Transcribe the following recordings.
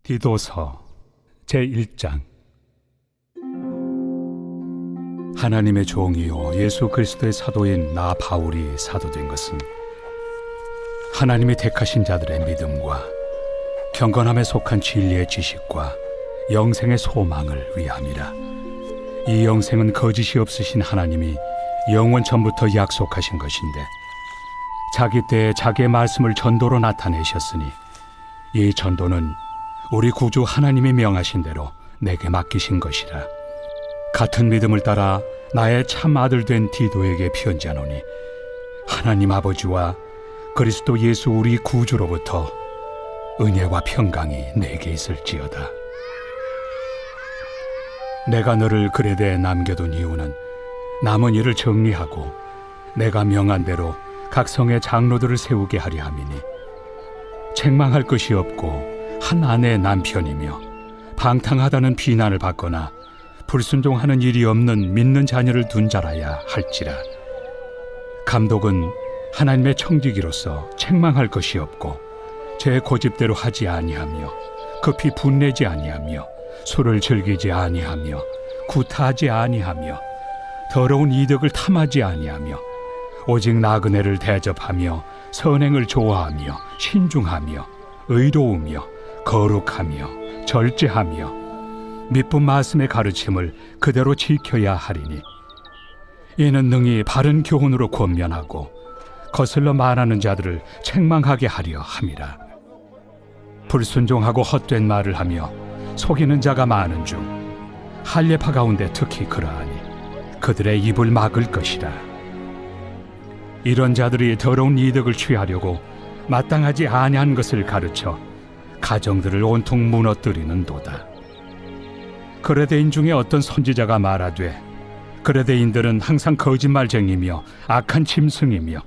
디도서 제1장. 하나님의 종이요 예수 그리스도의 사도인 나 바울이 사도된 것은 하나님이 택하신 자들의 믿음과 경건함에 속한 진리의 지식과 영생의 소망을 위함이라. 이 영생은 거짓이 없으신 하나님이 영원 전부터 약속하신 것인데 자기 때에 자기의 말씀을 전도로 나타내셨으니 이 전도는 우리 구주 하나님이 명하신 대로 내게 맡기신 것이라. 같은 믿음을 따라 나의 참 아들 된 디도에게 편지하노니 하나님 아버지와 그리스도 예수 우리 구주로부터 은혜와 평강이 내게 있을지어다. 내가 너를 그레데에 남겨둔 이유는 남은 일을 정리하고 내가 명한 대로 각 성의 장로들을 세우게 하려 함이니, 책망할 것이 없고 한 아내의 남편이며 방탕하다는 비난을 받거나 불순종하는 일이 없는 믿는 자녀를 둔 자라야 할지라. 감독은 하나님의 청지기로서 책망할 것이 없고 제 고집대로 하지 아니하며 급히 분내지 아니하며 술을 즐기지 아니하며 구타하지 아니하며 더러운 이득을 탐하지 아니하며 오직 나그네를 대접하며 선행을 좋아하며 신중하며 의로우며 거룩하며 절제하며 미쁜 말씀의 가르침을 그대로 지켜야 하리니, 이는 능히 바른 교훈으로 권면하고 거슬러 말하는 자들을 책망하게 하려 함이라. 불순종하고 헛된 말을 하며 속이는 자가 많은 중 할례파 가운데 특히 그러하니 그들의 입을 막을 것이라. 이런 자들이 더러운 이득을 취하려고 마땅하지 아니한 것을 가르쳐 가정들을 온통 무너뜨리는도다. 그레데인 중에 어떤 선지자가 말하되, 그레데인들은 항상 거짓말쟁이며 악한 짐승이며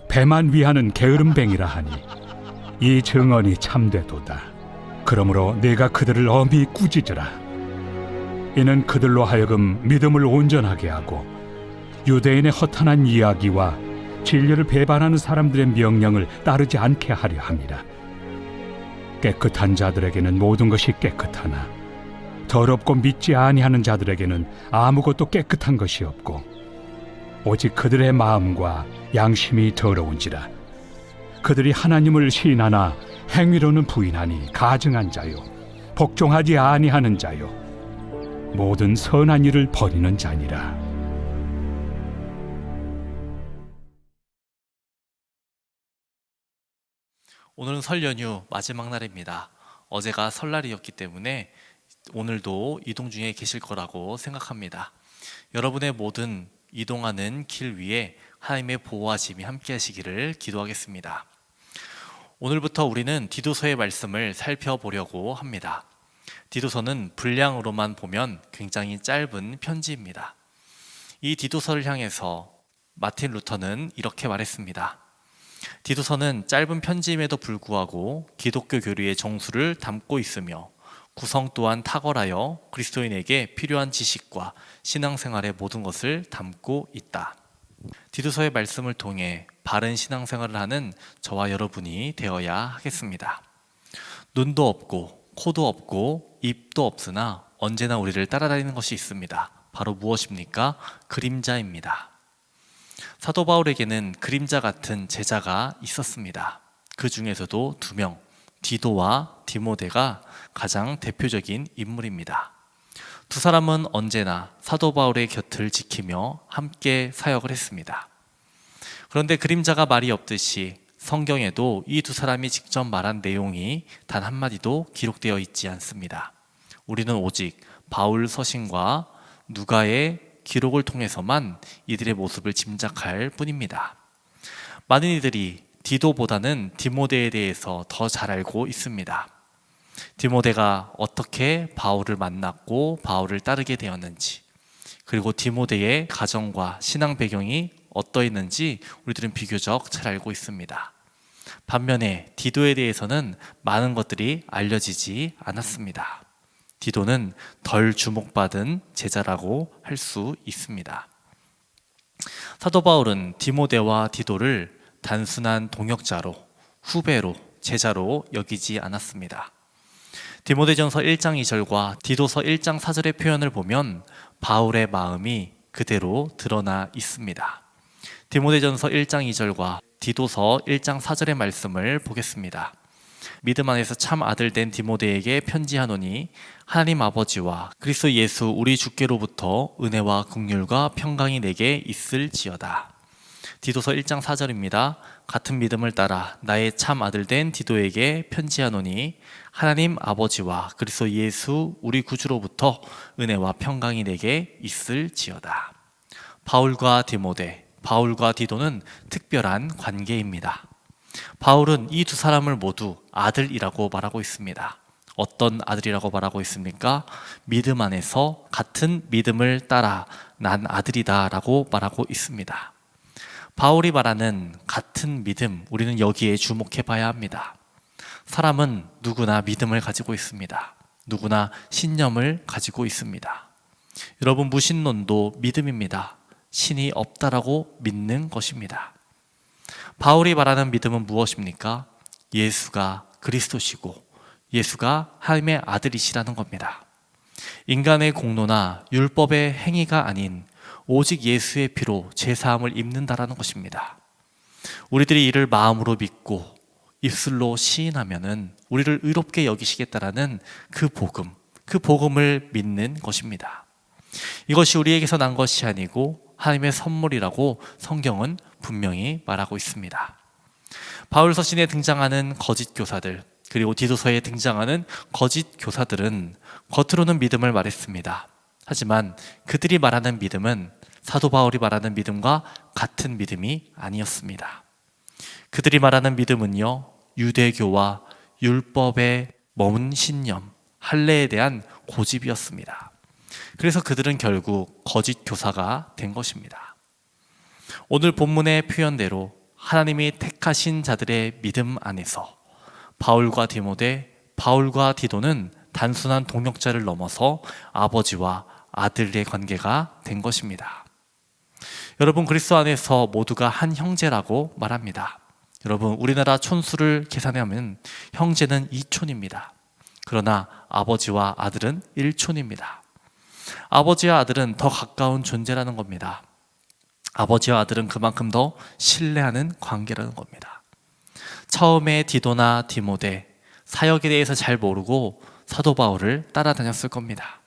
배만 위하는 게으름뱅이라 하니 이 증언이 참되도다. 그러므로 네가 그들을 엄히 꾸짖으라. 이는 그들로 하여금 믿음을 온전하게 하고 유대인의 허탄한 이야기와 진리를 배반하는 사람들의 명령을 따르지 않게 하려 함이라. 깨끗한 자들에게는 모든 것이 깨끗하나 더럽고 믿지 아니하는 자들에게는 아무것도 깨끗한 것이 없고 오직 그들의 마음과 양심이 더러운지라. 그들이 하나님을 시인하나 행위로는 부인하니 가증한 자요 복종하지 아니하는 자요 모든 선한 일을 버리는 자니라. 오늘은 설 연휴 마지막 날입니다. 어제가 설날이었기 때문에 오늘도 이동 중에 계실 거라고 생각합니다. 여러분의 모든 이동하는 길 위에 하나님의 보호하심이 함께 하시기를 기도하겠습니다. 오늘부터 우리는 디도서의 말씀을 살펴보려고 합니다. 디도서는 분량으로만 보면 굉장히 짧은 편지입니다. 이 디도서를 향해서 마틴 루터는 이렇게 말했습니다. 디도서는 짧은 편지임에도 불구하고 기독교 교리의 정수를 담고 있으며 구성 또한 탁월하여 그리스도인에게 필요한 지식과 신앙생활의 모든 것을 담고 있다. 디도서의 말씀을 통해 바른 신앙생활을 하는 저와 여러분이 되어야 하겠습니다. 눈도 없고 코도 없고 입도 없으나 언제나 우리를 따라다니는 것이 있습니다. 바로 무엇입니까? 그림자입니다. 사도 바울에게는 그림자 같은 제자가 있었습니다. 그 중에서도 2명, 디도와 디모데가 가장 대표적인 인물입니다. 두 사람은 언제나 사도 바울의 곁을 지키며 함께 사역을 했습니다. 그런데 그림자가 말이 없듯이 성경에도 이 두 사람이 직접 말한 내용이 단 한마디도 기록되어 있지 않습니다. 우리는 오직 바울 서신과 누가의 기록을 통해서만 이들의 모습을 짐작할 뿐입니다. 많은 이들이 디도보다는 디모데에 대해서 더 잘 알고 있습니다. 디모데가 어떻게 바울을 만났고 바울을 따르게 되었는지, 그리고 디모데의 가정과 신앙 배경이 어떠했는지 우리들은 비교적 잘 알고 있습니다. 반면에 디도에 대해서는 많은 것들이 알려지지 않았습니다. 디도는 덜 주목받은 제자라고 할 수 있습니다. 사도 바울은 디모데와 디도를 단순한 동역자로, 후배로, 제자로 여기지 않았습니다. 디모데전서 1장 2절과 디도서 1장 4절의 표현을 보면 바울의 마음이 그대로 드러나 있습니다. 디모데전서 1장 2절과 디도서 1장 4절의 말씀을 보겠습니다. 믿음 안에서 참 아들 된 디모데에게 편지하노니 하나님 아버지와 그리스도 예수 우리 주께로부터 은혜와 긍휼과 평강이 내게 있을지어다. 디도서 1장 4절입니다. 같은 믿음을 따라 나의 참 아들 된 디도에게 편지하노니 하나님 아버지와 그리스도 예수 우리 구주로부터 은혜와 평강이 내게 있을지어다. 바울과 디모데, 바울과 디도는 특별한 관계입니다. 바울은 이 두 사람을 모두 아들이라고 말하고 있습니다. 어떤 아들이라고 말하고 있습니까? 믿음 안에서 같은 믿음을 따라 난 아들이다 라고 말하고 있습니다. 바울이 말하는 같은 믿음, 우리는 여기에 주목해 봐야 합니다. 사람은 누구나 믿음을 가지고 있습니다. 누구나 신념을 가지고 있습니다. 여러분, 무신론도 믿음입니다. 신이 없다라고 믿는 것입니다. 바울이 말하는 믿음은 무엇입니까? 예수가 그리스도시고 예수가 하나님의 아들이시라는 겁니다. 인간의 공로나 율법의 행위가 아닌 오직 예수의 피로 죄사함을 입는다라는 것입니다. 우리들이 이를 마음으로 믿고 입술로 시인하면은 우리를 의롭게 여기시겠다라는 그 복음을 믿는 것입니다. 이것이 우리에게서 난 것이 아니고 하나님의 선물이라고 성경은 분명히 말하고 있습니다. 바울 서신에 등장하는 거짓 교사들, 그리고 디도서에 등장하는 거짓 교사들은 겉으로는 믿음을 말했습니다. 하지만 그들이 말하는 믿음은 사도 바울이 말하는 믿음과 같은 믿음이 아니었습니다. 그들이 말하는 믿음은요, 유대교와 율법에 머문 신념, 할례에 대한 고집이었습니다. 그래서 그들은 결국 거짓 교사가 된 것입니다. 오늘 본문의 표현대로 하나님이 택하신 자들의 믿음 안에서 바울과 디모데, 바울과 디도는 단순한 동역자를 넘어서 아버지와 아들의 관계가 된 것입니다. 여러분, 그리스도 안에서 모두가 한 형제라고 말합니다. 여러분, 우리나라 촌수를 계산하면 형제는 2촌입니다. 그러나 아버지와 아들은 1촌입니다. 아버지와 아들은 더 가까운 존재라는 겁니다. 아버지와 아들은 그만큼 더 신뢰하는 관계라는 겁니다. 처음에 디도나 디모데, 사역에 대해서 잘 모르고 사도 바울을 따라다녔을 겁니다.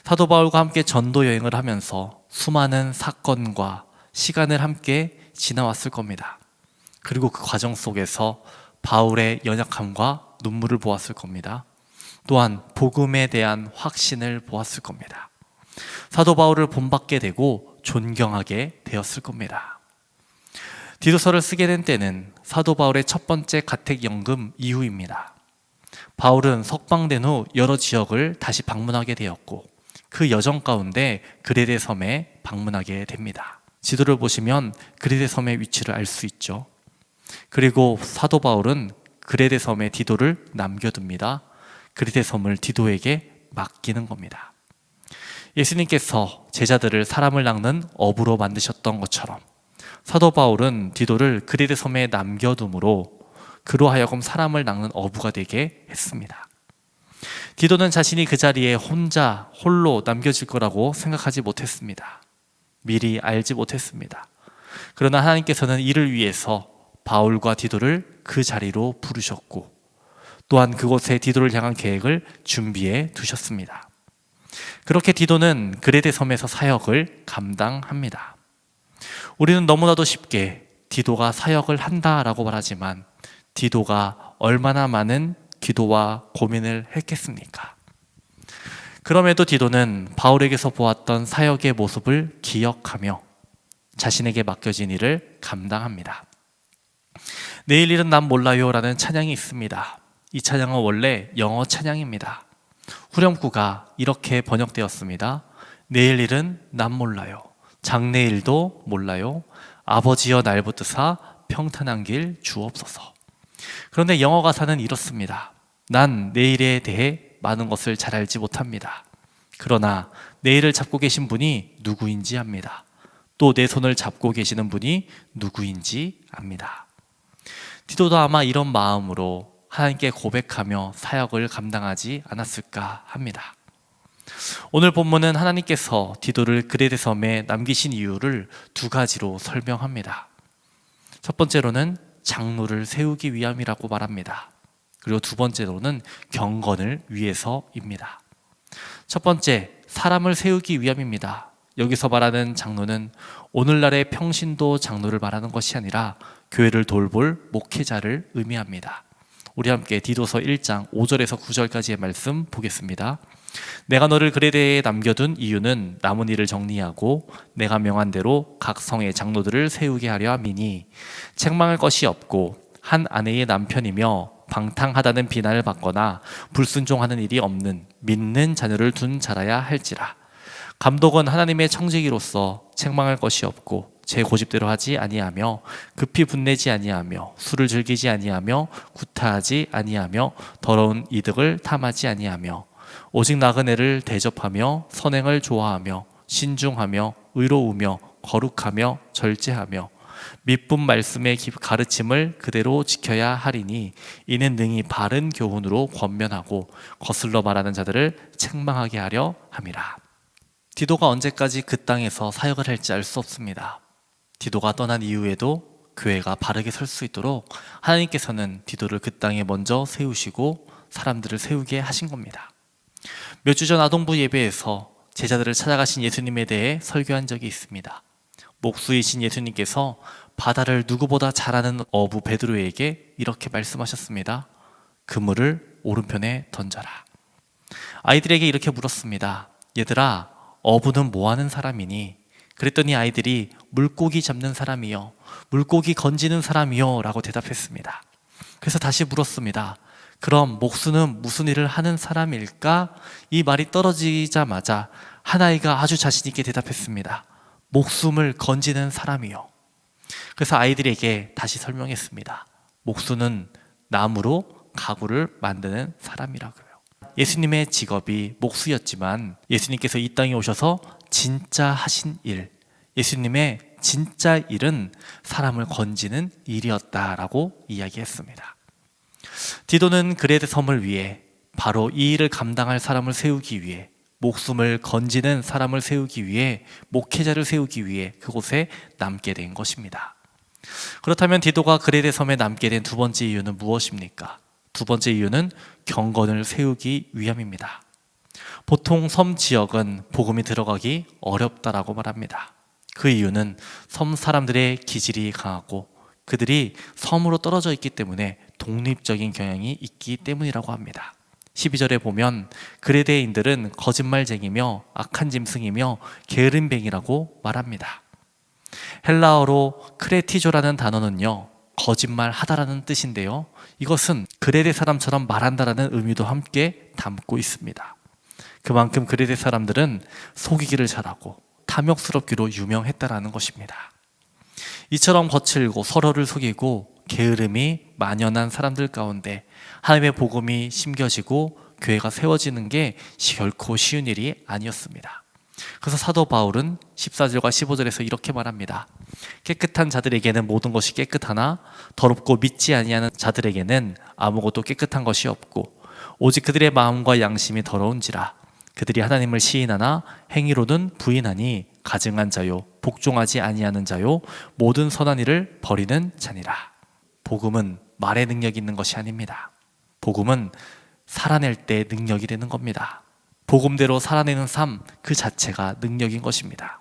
사도 바울과 함께 전도 여행을 하면서 수많은 사건과 시간을 함께 지나왔을 겁니다. 그리고 그 과정 속에서 바울의 연약함과 눈물을 보았을 겁니다. 또한 복음에 대한 확신을 보았을 겁니다. 사도 바울을 본받게 되고 존경하게 되었을 겁니다. 디도서를 쓰게 된 때는 사도 바울의 첫 번째 가택연금 이후입니다. 바울은 석방된 후 여러 지역을 다시 방문하게 되었고 그 여정 가운데 그레데 섬에 방문하게 됩니다. 지도를 보시면 그레데 섬의 위치를 알 수 있죠. 그리고 사도 바울은 그레데 섬에 디도를 남겨둡니다. 그레데 섬을 디도에게 맡기는 겁니다. 예수님께서 제자들을 사람을 낚는 어부로 만드셨던 것처럼 사도 바울은 디도를 그레데 섬에 남겨둠으로 그로 하여금 사람을 낚는 어부가 되게 했습니다. 디도는 자신이 그 자리에 홀로 남겨질 거라고 생각하지 못했습니다. 미리 알지 못했습니다. 그러나 하나님께서는 이를 위해서 바울과 디도를 그 자리로 부르셨고 또한 그곳에 디도를 향한 계획을 준비해 두셨습니다. 그렇게 디도는 그레데 섬에서 사역을 감당합니다. 우리는 너무나도 쉽게 디도가 사역을 한다라고 말하지만 디도가 얼마나 많은 기도와 고민을 했겠습니까? 그럼에도 디도는 바울에게서 보았던 사역의 모습을 기억하며 자신에게 맡겨진 일을 감당합니다. 내일 일은 난 몰라요 라는 찬양이 있습니다. 이 찬양은 원래 영어 찬양입니다. 후렴구가 이렇게 번역되었습니다. 내일 일은 난 몰라요. 장래일도 몰라요. 아버지여 날 붙드사 평탄한 길 주옵소서. 그런데 영어 가사는 이렇습니다. 난 내일에 대해 많은 것을 잘 알지 못합니다. 그러나 내일을 잡고 계신 분이 누구인지 압니다. 또 내 손을 잡고 계시는 분이 누구인지 압니다. 디도도 아마 이런 마음으로 하나님께 고백하며 사역을 감당하지 않았을까 합니다. 오늘 본문은 하나님께서 디도를 그레데 섬에 남기신 이유를 두 가지로 설명합니다. 첫 번째로는 장로를 세우기 위함이라고 말합니다. 그리고 두 번째로는 경건을 위해서입니다. 첫 번째, 사람을 세우기 위함입니다. 여기서 말하는 장로는 오늘날의 평신도 장로를 말하는 것이 아니라 교회를 돌볼 목회자를 의미합니다. 우리 함께 디도서 1장 5절에서 9절까지의 말씀 보겠습니다. 내가 너를 그레데에 남겨둔 이유는 남은 일을 정리하고 내가 명한 대로 각 성의 장로들을 세우게 하려 함이니 책망할 것이 없고 한 아내의 남편이며 방탕하다는 비난을 받거나 불순종하는 일이 없는 믿는 자녀를 둔 자라야 할지라. 감독은 하나님의 청지기로서 책망할 것이 없고 제 고집대로 하지 아니하며 급히 분내지 아니하며 술을 즐기지 아니하며 구타하지 아니하며 더러운 이득을 탐하지 아니하며 오직 나그네를 대접하며 선행을 좋아하며 신중하며 의로우며 거룩하며 절제하며 미쁜 말씀의 가르침을 그대로 지켜야 하리니 이는 능히 바른 교훈으로 권면하고 거슬러 말하는 자들을 책망하게 하려 함이라. 디도가 언제까지 그 땅에서 사역을 할지 알 수 없습니다. 디도가 떠난 이후에도 교회가 바르게 설 수 있도록 하나님께서는 디도를 그 땅에 먼저 세우시고 사람들을 세우게 하신 겁니다. 몇 주 전 아동부 예배에서 제자들을 찾아가신 예수님에 대해 설교한 적이 있습니다. 목수이신 예수님께서 바다를 누구보다 잘 아는 어부 베드로에게 이렇게 말씀하셨습니다. 그물을 오른편에 던져라. 아이들에게 이렇게 물었습니다. 얘들아, 어부는 뭐 하는 사람이니? 그랬더니 아이들이 물고기 잡는 사람이요, 물고기 건지는 사람이요 라고 대답했습니다. 그래서 다시 물었습니다. 그럼 목수는 무슨 일을 하는 사람일까? 이 말이 떨어지자마자 한 아이가 아주 자신 있게 대답했습니다. 목숨을 건지는 사람이요. 그래서 아이들에게 다시 설명했습니다. 목수는 나무로 가구를 만드는 사람이라고요. 예수님의 직업이 목수였지만 예수님께서 이 땅에 오셔서 진짜 하신 일, 예수님의 진짜 일은 사람을 건지는 일이었다라고 이야기했습니다. 디도는 그레데 섬을 위해, 바로 이 일을 감당할 사람을 세우기 위해, 목숨을 건지는 사람을 세우기 위해, 목회자를 세우기 위해 그곳에 남게 된 것입니다. 그렇다면 디도가 그레데 섬에 남게 된 두 번째 이유는 무엇입니까? 두 번째 이유는 경건을 세우기 위함입니다. 보통 섬 지역은 복음이 들어가기 어렵다라고 말합니다. 그 이유는 섬 사람들의 기질이 강하고 그들이 섬으로 떨어져 있기 때문에 독립적인 경향이 있기 때문이라고 합니다. 12절에 보면 그레데인들은 거짓말쟁이며 악한 짐승이며 게으름뱅이라고 말합니다. 헬라어로 크레티조라는 단어는요, 거짓말하다라는 뜻인데요, 이것은 그레데 사람처럼 말한다라는 의미도 함께 담고 있습니다. 그만큼 그레데 사람들은 속이기를 잘하고 탐욕스럽기로 유명했다라는 것입니다. 이처럼 거칠고 서로를 속이고 게으름이 만연한 사람들 가운데 하나님의 복음이 심겨지고 교회가 세워지는 게 결코 쉬운 일이 아니었습니다. 그래서 사도 바울은 14절과 15절에서 이렇게 말합니다. 깨끗한 자들에게는 모든 것이 깨끗하나 더럽고 믿지 아니하는 자들에게는 아무것도 깨끗한 것이 없고 오직 그들의 마음과 양심이 더러운지라. 그들이 하나님을 시인하나 행위로는 부인하니 가증한 자요 복종하지 아니하는 자요 모든 선한 일을 버리는 자니라. 복음은 말의 능력이 있는 것이 아닙니다. 복음은 살아낼 때 능력이 되는 겁니다. 복음대로 살아내는 삶 그 자체가 능력인 것입니다.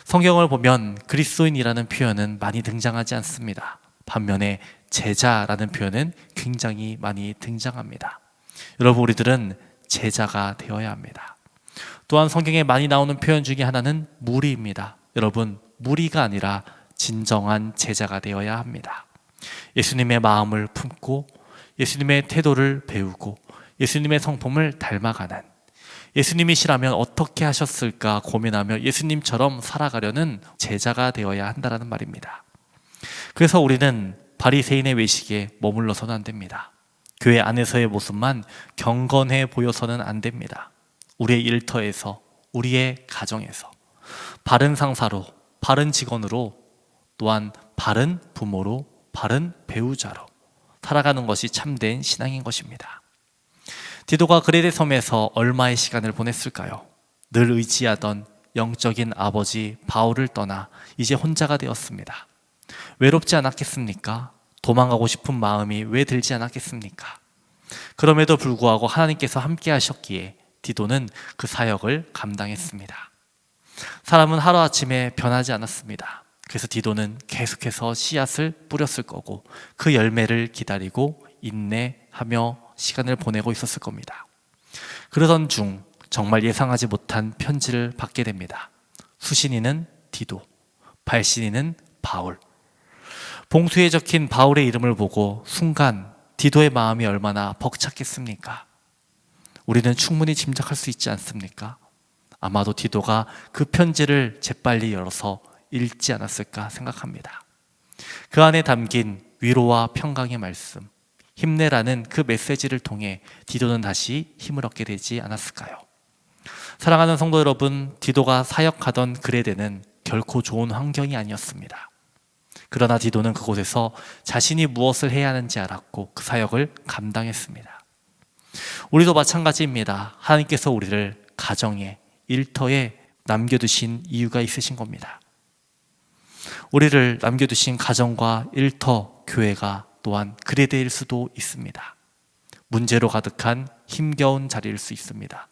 성경을 보면 그리스도인이라는 표현은 많이 등장하지 않습니다. 반면에 제자라는 표현은 굉장히 많이 등장합니다. 여러분, 우리들은 제자가 되어야 합니다. 또한 성경에 많이 나오는 표현 중에 하나는 무리입니다. 여러분, 무리가 아니라 진정한 제자가 되어야 합니다. 예수님의 마음을 품고 예수님의 태도를 배우고 예수님의 성품을 닮아가는, 예수님이시라면 어떻게 하셨을까 고민하며 예수님처럼 살아가려는 제자가 되어야 한다는 말입니다. 그래서 우리는 바리새인의 외식에 머물러서는 안 됩니다. 교회 안에서의 모습만 경건해 보여서는 안 됩니다. 우리의 일터에서, 우리의 가정에서, 바른 상사로, 바른 직원으로, 또한 바른 부모로, 바른 배우자로 살아가는 것이 참된 신앙인 것입니다. 디도가 그레데 섬에서 얼마의 시간을 보냈을까요? 늘 의지하던 영적인 아버지 바울을 떠나 이제 혼자가 되었습니다. 외롭지 않았겠습니까? 도망가고 싶은 마음이 왜 들지 않았겠습니까? 그럼에도 불구하고 하나님께서 함께 하셨기에 디도는 그 사역을 감당했습니다. 사람은 하루아침에 변하지 않았습니다. 그래서 디도는 계속해서 씨앗을 뿌렸을 거고 그 열매를 기다리고 인내하며 시간을 보내고 있었을 겁니다. 그러던 중 정말 예상하지 못한 편지를 받게 됩니다. 수신이는 디도, 발신이는 바울. 봉투에 적힌 바울의 이름을 보고 순간 디도의 마음이 얼마나 벅찼겠습니까? 우리는 충분히 짐작할 수 있지 않습니까? 아마도 디도가 그 편지를 재빨리 열어서 읽지 않았을까 생각합니다. 그 안에 담긴 위로와 평강의 말씀, 힘내라는 그 메시지를 통해 디도는 다시 힘을 얻게 되지 않았을까요? 사랑하는 성도 여러분, 디도가 사역하던 그레데는 결코 좋은 환경이 아니었습니다. 그러나 디도는 그곳에서 자신이 무엇을 해야 하는지 알았고 그 사역을 감당했습니다. 우리도 마찬가지입니다. 하나님께서 우리를 가정에, 일터에 남겨두신 이유가 있으신 겁니다. 우리를 남겨두신 가정과 일터, 교회가 또한 그레데일 수도 있습니다. 문제로 가득한 힘겨운 자리일 수 있습니다.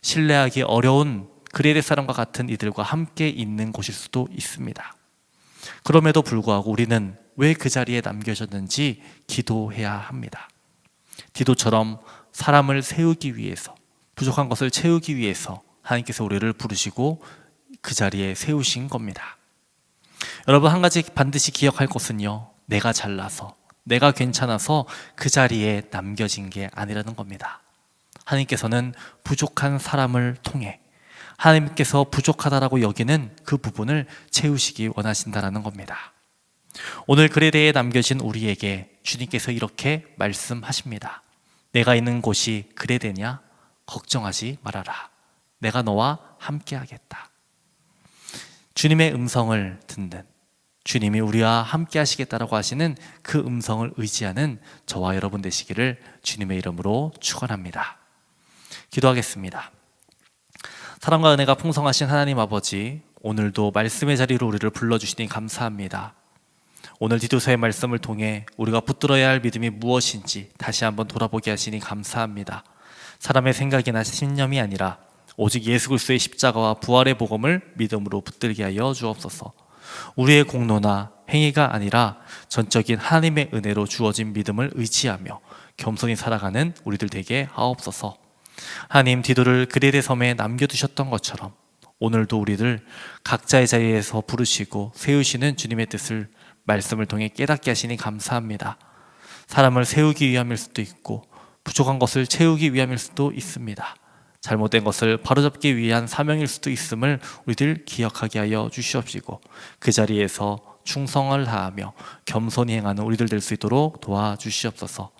신뢰하기 어려운 그레데 사람과 같은 이들과 함께 있는 곳일 수도 있습니다. 그럼에도 불구하고 우리는 왜 그 자리에 남겨졌는지 기도해야 합니다. 디도처럼 사람을 세우기 위해서, 부족한 것을 채우기 위해서 하나님께서 우리를 부르시고 그 자리에 세우신 겁니다. 여러분, 한 가지 반드시 기억할 것은요, 내가 잘나서, 내가 괜찮아서 그 자리에 남겨진 게 아니라는 겁니다. 하나님께서는 부족한 사람을 통해 하나님께서 부족하다라고 여기는 그 부분을 채우시기 원하신다라는 겁니다. 오늘 그레데에 남겨진 우리에게 주님께서 이렇게 말씀하십니다. 내가 있는 곳이 그레데냐? 걱정하지 말아라. 내가 너와 함께 하겠다. 주님의 음성을 듣는, 주님이 우리와 함께 하시겠다라고 하시는 그 음성을 의지하는 저와 여러분 되시기를 주님의 이름으로 축원합니다. 기도하겠습니다. 사랑과 은혜가 풍성하신 하나님 아버지, 오늘도 말씀의 자리로 우리를 불러주시니 감사합니다. 오늘 디도서의 말씀을 통해 우리가 붙들어야 할 믿음이 무엇인지 다시 한번 돌아보게 하시니 감사합니다. 사람의 생각이나 신념이 아니라 오직 예수 그리스도의 십자가와 부활의 복음을 믿음으로 붙들게 하여 주옵소서. 우리의 공로나 행위가 아니라 전적인 하나님의 은혜로 주어진 믿음을 의지하며 겸손히 살아가는 우리들 되게 하옵소서. 하나님, 디도를 그레데 섬에 남겨두셨던 것처럼 오늘도 우리를 각자의 자리에서 부르시고 세우시는 주님의 뜻을 말씀을 통해 깨닫게 하시니 감사합니다. 사람을 세우기 위함일 수도 있고 부족한 것을 채우기 위함일 수도 있습니다. 잘못된 것을 바로잡기 위한 사명일 수도 있음을 우리들 기억하게 하여 주시옵시고 그 자리에서 충성을 다하며 겸손히 행하는 우리들 될 수 있도록 도와주시옵소서.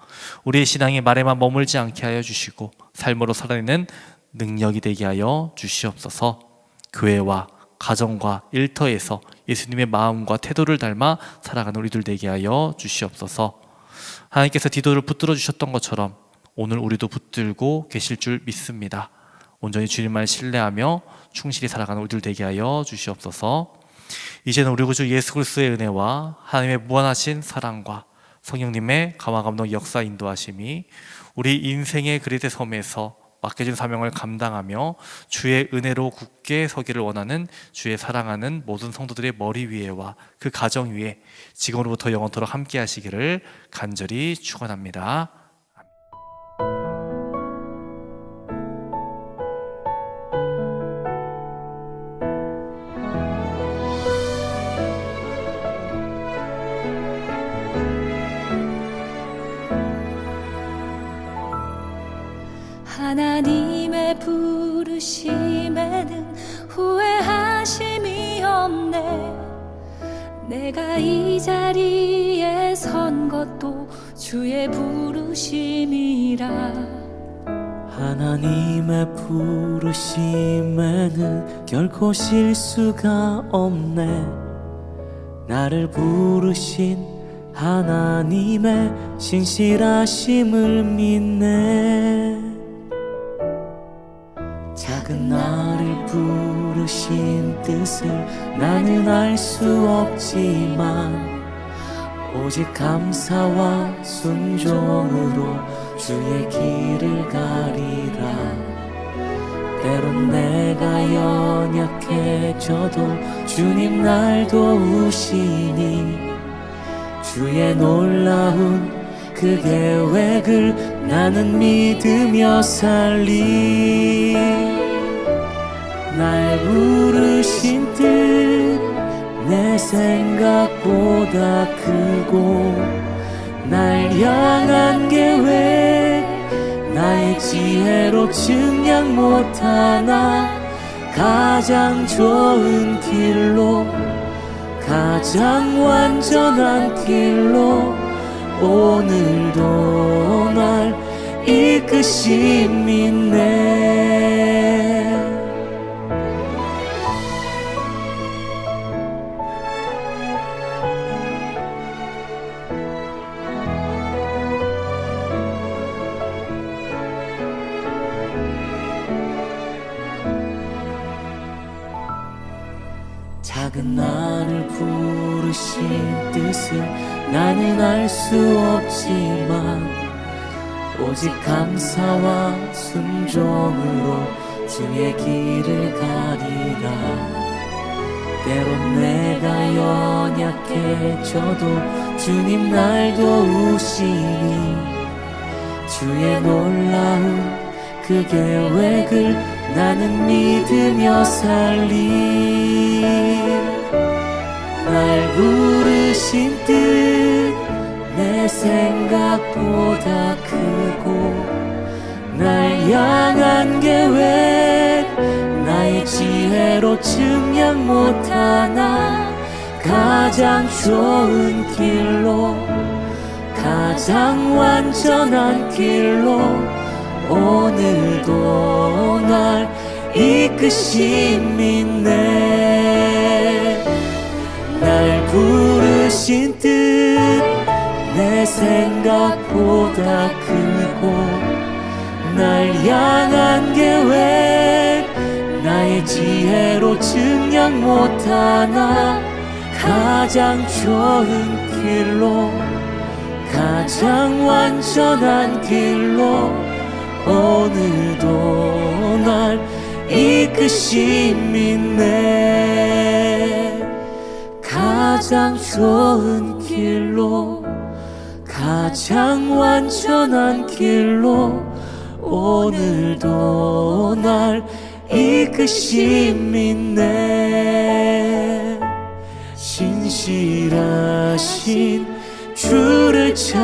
우리의 신앙이 말에만 머물지 않게 하여 주시고 삶으로 살아내는 능력이 되게 하여 주시옵소서. 교회와 가정과 일터에서 예수님의 마음과 태도를 닮아 살아가는 우리들 되게 하여 주시옵소서. 하나님께서 디도를 붙들어 주셨던 것처럼 오늘 우리도 붙들고 계실 줄 믿습니다. 온전히 주님만 신뢰하며 충실히 살아가는 우리들 되게 하여 주시옵소서. 이제는 우리 구주 예수 그리스도의 은혜와 하나님의 무한하신 사랑과 성령님의 감화 감동 역사 인도하심이 우리 인생의 그레데 섬에서 맡겨진 사명을 감당하며 주의 은혜로 굳게 서기를 원하는 주의 사랑하는 모든 성도들의 머리 위에와 그 가정 위에 지금으로부터 영원토록 함께 하시기를 간절히 축원합니다. 하나님의 부르심에는 후회하심이 없네. 내가 이 자리에 선 것도 주의 부르심이라. 하나님의 부르심에는 결코 실수가 없네. 나를 부르신 하나님의 신실하심을 믿네. 작은 나를 부르신 뜻을 나는 알 수 없지만 오직 감사와 순종으로 주의 길을 가리라. 때론 내가 연약해져도 주님 날 도우시니 주의 놀라운 그 계획을 나는 믿으며 살리. 날 부르신 뜻 내 생각보다 크고 날 향한 계획 나의 지혜로 증량 못하나 가장 좋은 길로 가장 완전한 길로 오늘도 날 이끄심 믿네. 작은 나를 부르신 뜻을 나는 알 수 없지만 오직 감사와 순종으로 주의 길을 가리라. 때론 내가 연약해져도 주님 날 도우시니 주의 놀라운 그 계획을 나는 믿으며 살리. 날 부르신 뜻 내 생각보다 크고 날 향한 계획 나의 지혜로 증량 못하나 가장 좋은 길로 가장 완전한 길로 오늘도 날 이끄심 믿네. 날 부르신 뜻 내 생각보다 크고 날 향한 계획 나의 지혜로 증량 못하나 가장 좋은 길로 가장 완전한 길로 오늘도 날 이끄심 믿네. 가장 좋은 길로 가장 완전한 길로 오늘도 날 이끄심 믿네. 신실하신 주를 찬양해.